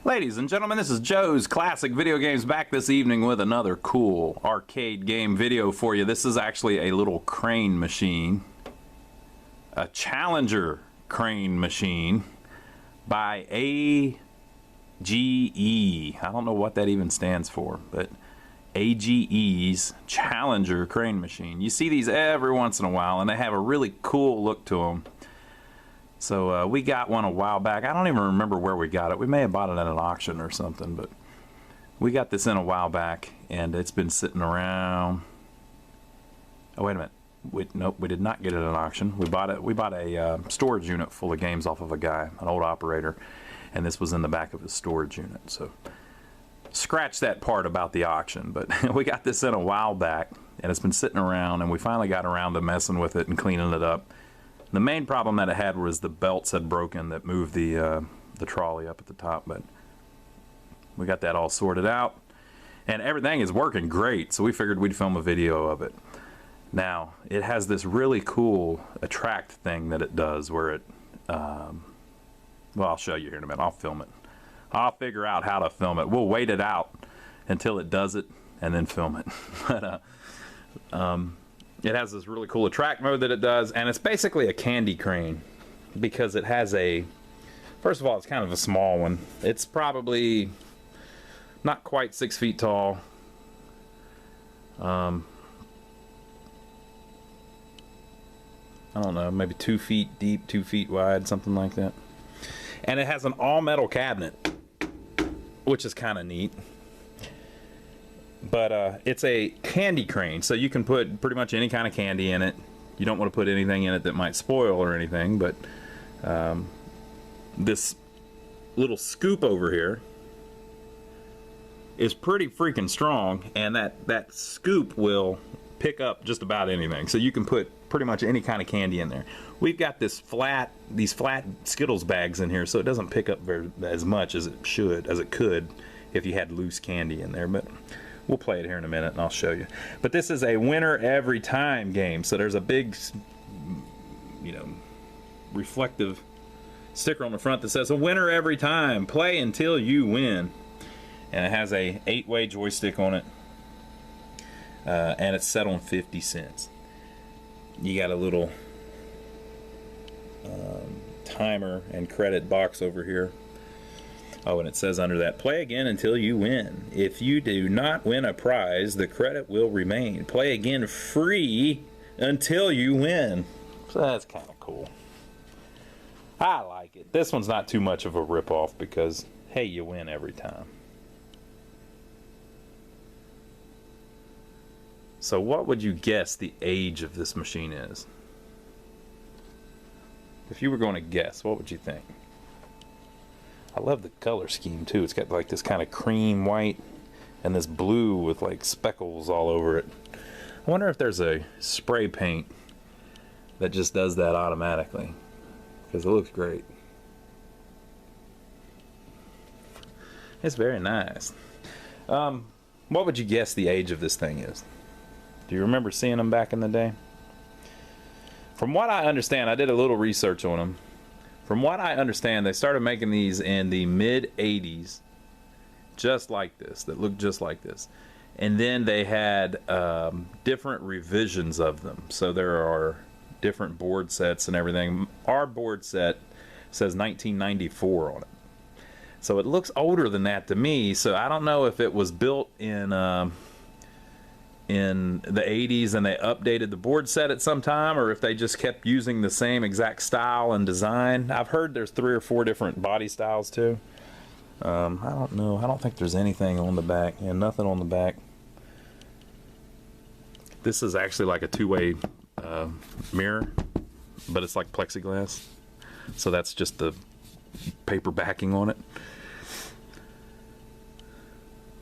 Ladies and gentlemen, this is Joe's Classic Video Games back this evening with another cool arcade game video for you. This is actually a little crane machine, a Challenger crane machine by AGE. I don't know what that even stands for, but AGE's Challenger crane machine. You see these every once in a while, and they have a really cool look to them. So we got one a while back. I don't even remember where we got it. We may have bought it at an auction or something, but we got this in a while back, and it's been sitting around. Oh, wait a minute. Nope, we did not get it at an auction. We bought a storage unit full of games off of a guy, an old operator, and this was in the back of his storage unit. So scratch that part about the auction, but we got this in a while back, and it's been sitting around, and we finally got around to messing with it and cleaning it up. The main problem that it had was the belts had broken that moved the trolley up at the top, but we got that all sorted out, and everything is working great, so we figured we'd film a video of it. Now, it has this really cool attract thing that it does where it, well, I'll show you here in a minute. I'll film it. I'll figure out how to film it. We'll wait it out until it does it and then film it. But, it has this really cool attract mode that it does, and it's basically a candy crane because it has a, first of all, it's kind of a small one. It's probably not quite 6 feet tall. I don't know, maybe 2 feet deep, 2 feet wide, something like that. And it has an all-metal cabinet, which is kind of neat. But it's a candy crane, so you can put pretty much any kind of candy in it. You don't want to put anything in it that might spoil or anything, but this little scoop over here is pretty freaking strong, and that scoop will pick up just about anything. So you can put pretty much any kind of candy in there. We've got these flat Skittles bags in here, so it doesn't pick up as much as it could if you had loose candy in there, but we'll play it here in a minute and I'll show you. But this is a winner every time game. So there's a big, reflective sticker on the front that says a winner every time. Play until you win. And it has a 8-way joystick on it. And it's set on 50 cents. You got a little timer and credit box over here. Oh, and it says under that, play again until you win. If you do not win a prize, the credit will remain. Play again free until you win. So that's kind of cool. I like it. This one's not too much of a rip-off because, hey, you win every time. So what would you guess the age of this machine is? If you were going to guess, what would you think? I love the color scheme too. It's got like this kind of cream white and this blue with like speckles all over it. I wonder if there's a spray paint that just does that automatically, because it looks great. It's very nice. What would you guess the age of this thing is? Do you remember seeing them back in the day? From what I understand, I did a little research on them. From what I understand, they started making these in the mid-80s, just like this, that looked just like this. And then they had different revisions of them. So there are different board sets and everything. Our board set says 1994 on it. So it looks older than that to me, so I don't know if it was built in the 80s and they updated the board set at some time, or if they just kept using the same exact style and design. I've heard there's 3 or 4 different body styles too. I don't know. I don't think there's anything on the back. Yeah, nothing on the back. This is actually like a 2-way mirror, but it's like plexiglass. So that's just the paper backing on it.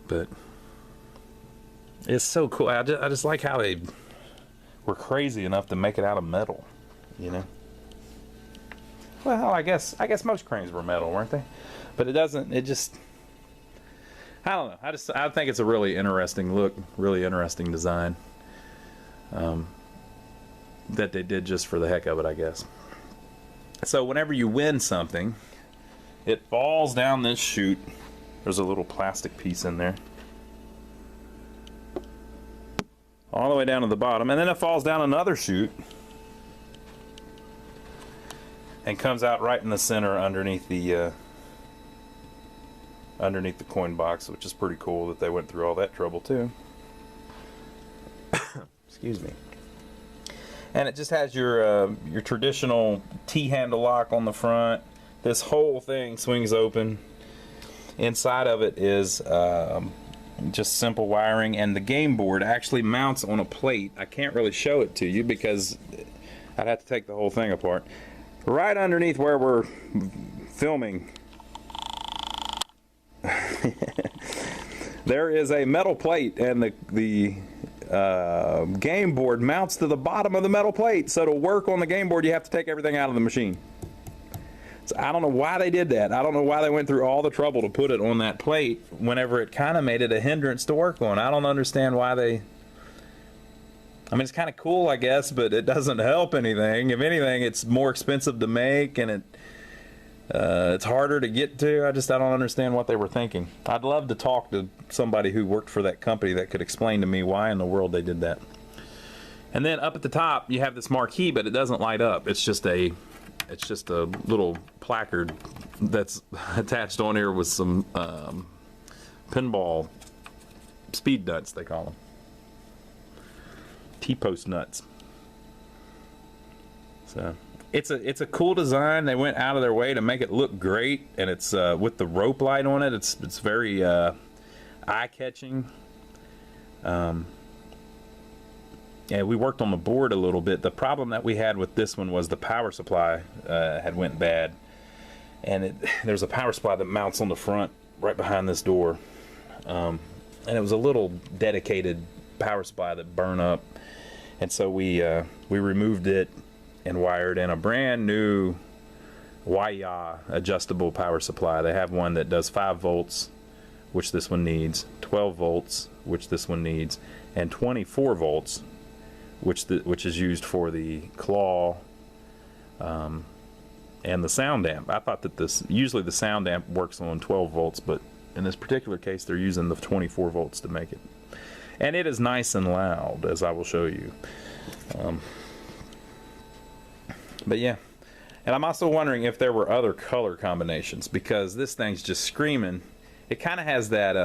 But it's so cool. I just like how they were crazy enough to make it out of metal, you know. Well, I guess most cranes were metal, weren't they? But it doesn't. It just, I don't know. I think it's a really interesting look, really interesting design that they did just for the heck of it, I guess. So whenever you win something, it falls down this chute There's a little plastic piece in there. All the way down to the bottom, and then it falls down another chute and comes out right in the center underneath the coin box, which is pretty cool that they went through all that trouble too. Excuse me. And it just has your traditional T-handle lock on the front. This whole thing swings open. Inside of it is just simple wiring, and the game board actually mounts on a plate. I can't really show it to you because I'd have to take the whole thing apart. Right underneath where we're filming, there is a metal plate, and the game board mounts to the bottom of the metal plate. So to work on the game board, you have to take everything out of the machine. So I don't know why they did that. I don't know why they went through all the trouble to put it on that plate whenever it kind of made it a hindrance to work on. I don't understand why they... I mean, it's kind of cool, I guess, but it doesn't help anything. If anything, it's more expensive to make, and it's harder to get to. I don't understand what they were thinking. I'd love to talk to somebody who worked for that company that could explain to me why in the world they did that. And then up at the top, you have this marquee, but it doesn't light up. It's just a little placard that's attached on here with some pinball speed nuts, they call them. T-post nuts. So it's a cool design. They went out of their way to make it look great, and it's with the rope light on it. It's very eye-catching. Yeah, we worked on the board a little bit. The problem that we had with this one was the power supply had went bad, and there's a power supply that mounts on the front right behind this door, and it was a little dedicated power supply that burned up, and so we removed it and wired in a brand new Waya adjustable power supply. They have one that does 5 volts, which this one needs, 12 volts, which this one needs, and 24 volts, which is used for the claw and the sound amp. I thought that usually the sound amp works on 12 volts, but in this particular case they're using the 24 volts to make it. And it is nice and loud, as I will show you. But yeah. And I'm also wondering if there were other color combinations, because this thing's just screaming. It kind of has that...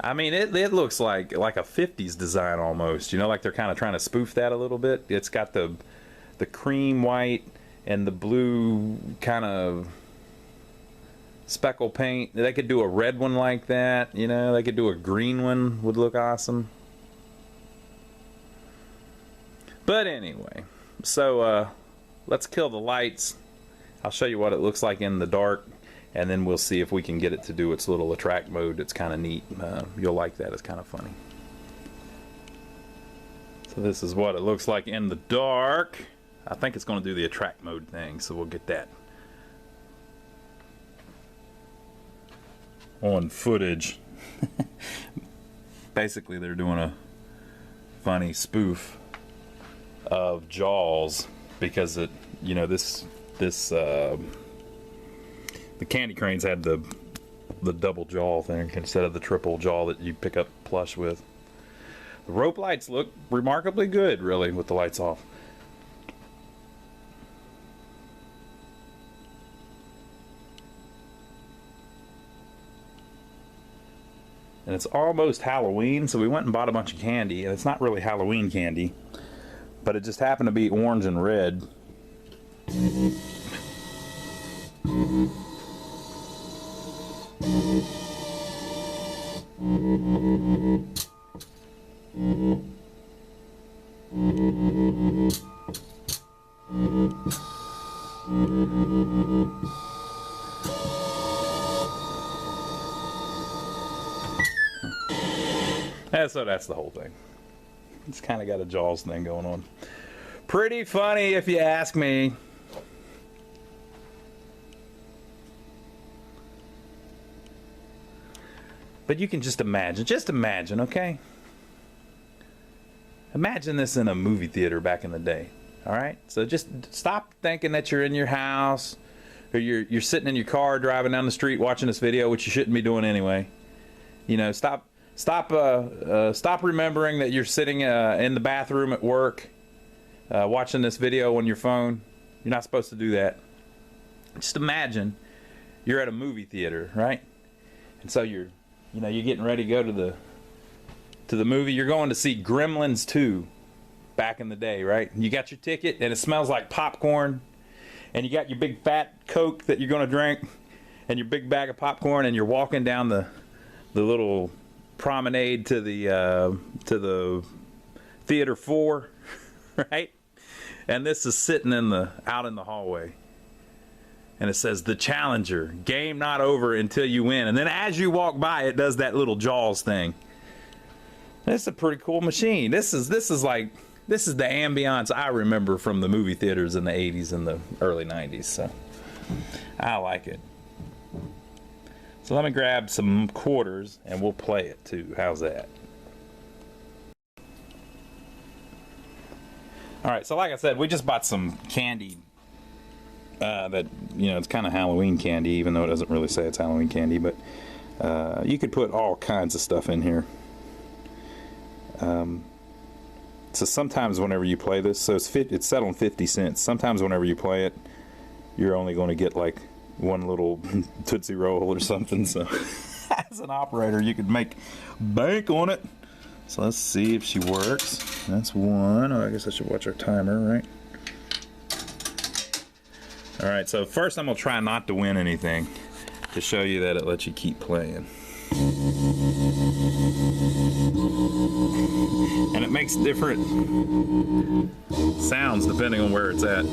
I mean, it looks like a 50s design almost, you know, like they're kind of trying to spoof that a little bit. It's got the cream white and the blue kind of speckle paint. They could do a red one like that, you know, they could do a green one, would look awesome. But anyway, so let's kill the lights. I'll show you what it looks like in the dark, and then we'll see if we can get it to do its little attract mode. It's kind of neat. You'll like that. It's kind of funny. So this is what it looks like in the dark. I think it's going to do the attract mode thing, so we'll get that on footage. Basically, they're doing a funny spoof of Jaws, because the candy cranes had the double jaw thing instead of the triple jaw that you pick up plush with. The rope lights look remarkably good, really, with the lights off. And it's almost Halloween, so we went and bought a bunch of candy, and it's not really Halloween candy, but it just happened to be orange and red. So that's the whole thing. It's kind of got a Jaws thing going on. Pretty funny if you ask me. But you can just imagine, okay? Imagine this in a movie theater back in the day, all right? So just stop thinking that you're in your house or you're sitting in your car driving down the street watching this video, which you shouldn't be doing anyway. You know, stop remembering that you're sitting in the bathroom at work watching this video on your phone. You're not supposed to do that. Just imagine you're at a movie theater, right? And so you're getting ready to go to the movie. You're going to see Gremlins 2 back in the day, right? You got your ticket and it smells like popcorn, and you got your big fat Coke that you're going to drink and your big bag of popcorn, and you're walking down the little promenade to the theater 4, right? And this is sitting out in the hallway. And it says, "The Challenger, game not over until you win." And then as you walk by, it does that little Jaws thing. This is a pretty cool machine. This is the ambiance I remember from the movie theaters in the 80s and the early 90s. So I like it. So let me grab some quarters and we'll play it too. How's that? All right, so like I said, we just bought some candy that, you know, it's kind of Halloween candy, even though it doesn't really say it's Halloween candy, but you could put all kinds of stuff in here. So sometimes whenever you play this, so it's set on 50 cents. Sometimes whenever you play it, you're only going to get like one little Tootsie Roll or something. So as an operator, you could make bank on it. So let's see if she works. That's one. Oh, I guess I should watch our timer, right? All right, so first I'm gonna try not to win anything to show you that it lets you keep playing. And it makes different sounds depending on where it's at.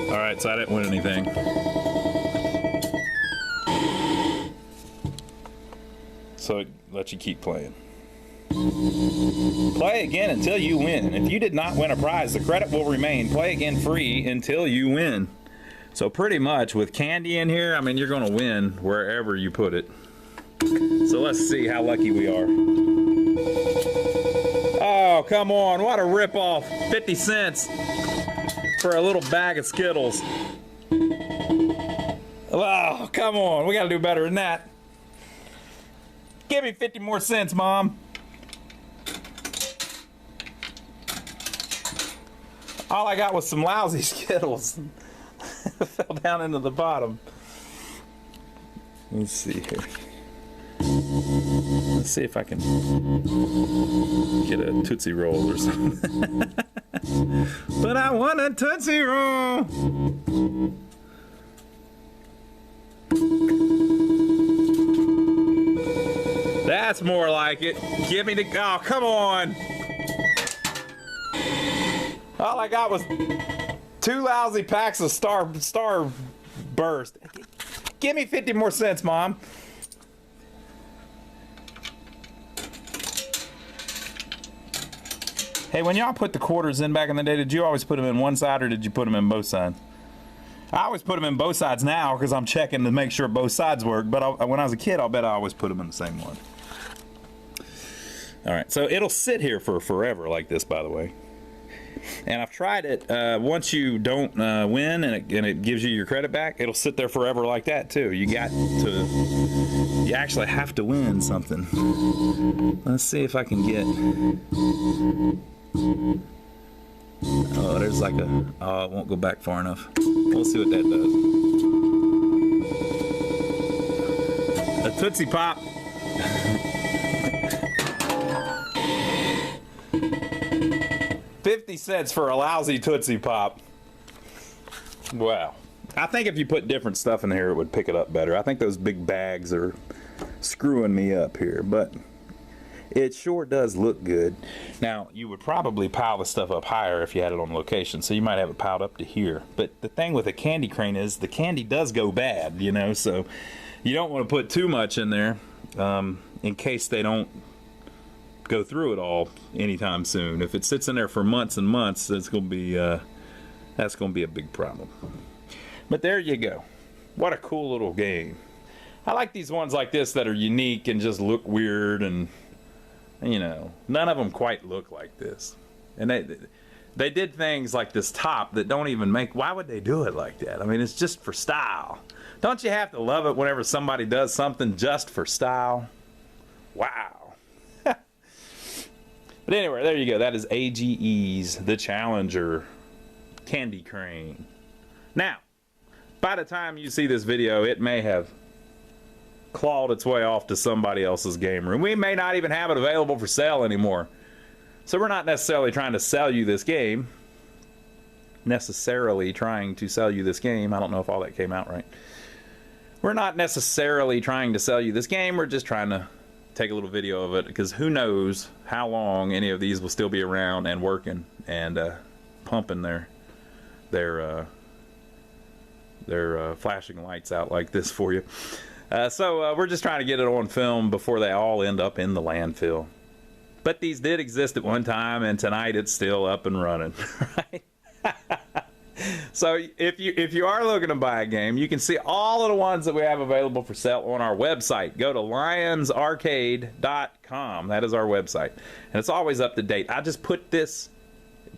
All right, so I didn't win anything. So it lets you keep playing. Play again until you win. If you did not win a prize, the credit will remain. Play again free until you win. So pretty much with candy in here, I mean, you're gonna win wherever you put it. So let's see how lucky we are. Oh, come on, what a ripoff. 50 cents for a little bag of Skittles. Oh, come on, we gotta do better than that. Give me 50 more cents, Mom. All I got was some lousy Skittles. Fell down into the bottom. Let's see here. Let's see if I can get a Tootsie Roll or something. But I want a Tootsie Roll. That's more like it. Give me the... Oh, come on. All I got was 2 lousy packs of Star Burst. Give me 50 more cents, Mom. Hey, when y'all put the quarters in back in the day, did you always put them in one side or did you put them in both sides? I always put them in both sides now because I'm checking to make sure both sides work. But when I was a kid, I'll bet I always put them in the same one. All right, so it'll sit here for forever like this, by the way. And I've tried it. Once you don't win and it gives you your credit back, it'll sit there forever like that too. You actually have to win something. Let's see if I can get. Oh, there's like a. Oh, it won't go back far enough. We'll see what that does. A Tootsie Pop. $0.50 for a lousy Tootsie Pop. Wow. I think if you put different stuff in here, it would pick it up better. I think those big bags are screwing me up here, but it sure does look good. Now, you would probably pile the stuff up higher if you had it on location, so you might have it piled up to here. But the thing with a candy crane is the candy does go bad, you know, so you don't want to put too much in there in case they don't go through it all anytime soon. If it sits in there for months and months, that's going to be a big problem. But there you go. What a cool little game. I like these ones like this that are unique and just look weird, and you know, none of them quite look like this. And they did things like this top that don't even make, why would they do it like that? I mean, it's just for style. Don't you have to love it whenever somebody does something just for style? Wow. But anyway, there you go. That is AGE's The Challenger Candy Crane. Now, by the time you see this video, it may have clawed its way off to somebody else's game room. We may not even have it available for sale anymore. So we're not necessarily trying to sell you this game. I don't know if all that came out right. We're not necessarily trying to sell you this game. We're just trying to take a little video of it, because who knows how long any of these will still be around and working and pumping their flashing lights out like this for you. So we're just trying to get it on film before they all end up in the landfill. But these did exist at one time, and tonight it's still up and running, right? So if you are looking to buy a game, you can see all of the ones that we have available for sale on our website. Go to lionsarcade.com. That is our website, and it's always up to date. I just put this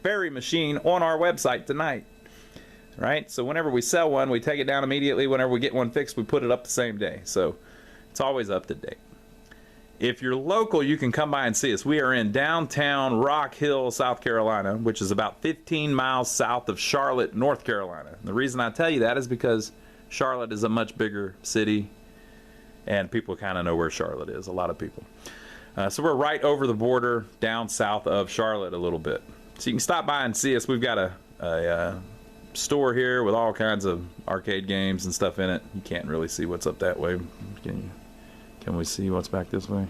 very machine on our website tonight. Right? So whenever we sell one, we take it down immediately. Whenever we get one fixed, we put it up the same day. So it's always up to date. If you're local, you can come by and see us. We are in downtown Rock Hill, South Carolina, which is about 15 miles south of Charlotte, North Carolina. And the reason I tell you that is because Charlotte is a much bigger city, and people kind of know where Charlotte is, a lot of people. So we're right over the border, down south of Charlotte a little bit. So you can stop by and see us. We've got a store here with all kinds of arcade games and stuff in it. You can't really see what's up that way. Can we see what's back this way?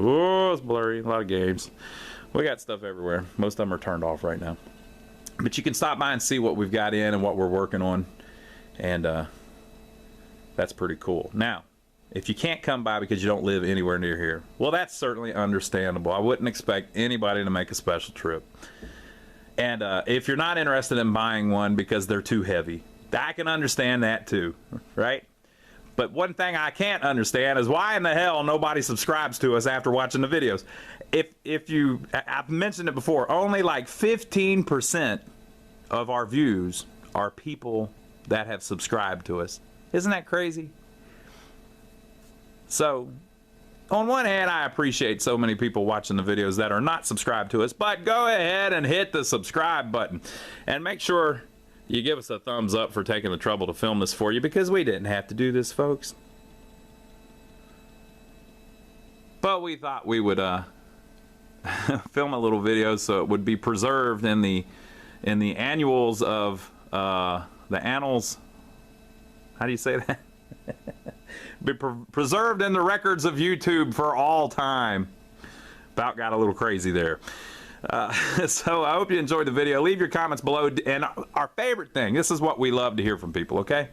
Oh, it's blurry. A lot of games. We got stuff everywhere. Most of them are turned off right now. But you can stop by and see what we've got in and what we're working on. And that's pretty cool. Now, if you can't come by because you don't live anywhere near here, well, that's certainly understandable. I wouldn't expect anybody to make a special trip. And if you're not interested in buying one because they're too heavy, I can understand that too, right? But one thing I can't understand is why in the hell nobody subscribes to us after watching the videos. I've mentioned it before, only like 15% of our views are people that have subscribed to us. Isn't that crazy? So, on one hand, I appreciate so many people watching the videos that are not subscribed to us, but go ahead and hit the subscribe button and make sure you give us a thumbs up for taking the trouble to film this for you, because we didn't have to do this, folks. But we thought we would film a little video so it would be preserved in the annuals of the annals. How do you say that? Be preserved in the records of YouTube for all time. About got a little crazy there. So I hope you enjoyed the video. Leave your comments below. And our favorite thing, this is what we love to hear from people, okay?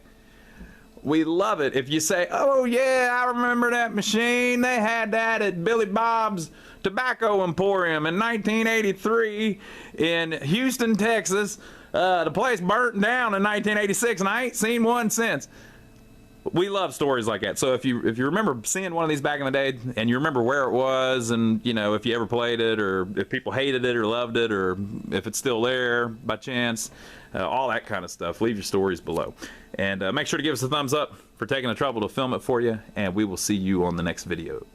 We love it if you say, oh yeah, I remember that machine. They had that at Billy Bob's Tobacco Emporium in 1983 in Houston, Texas. The place burnt down in 1986 and I ain't seen one since. We love stories like that. So if you remember seeing one of these back in the day and you remember where it was, and you know, if you ever played it, or if people hated it or loved it, or if it's still there by chance, all that kind of stuff, leave your stories below. And make sure to give us a thumbs up for taking the trouble to film it for you, and we will see you on the next video.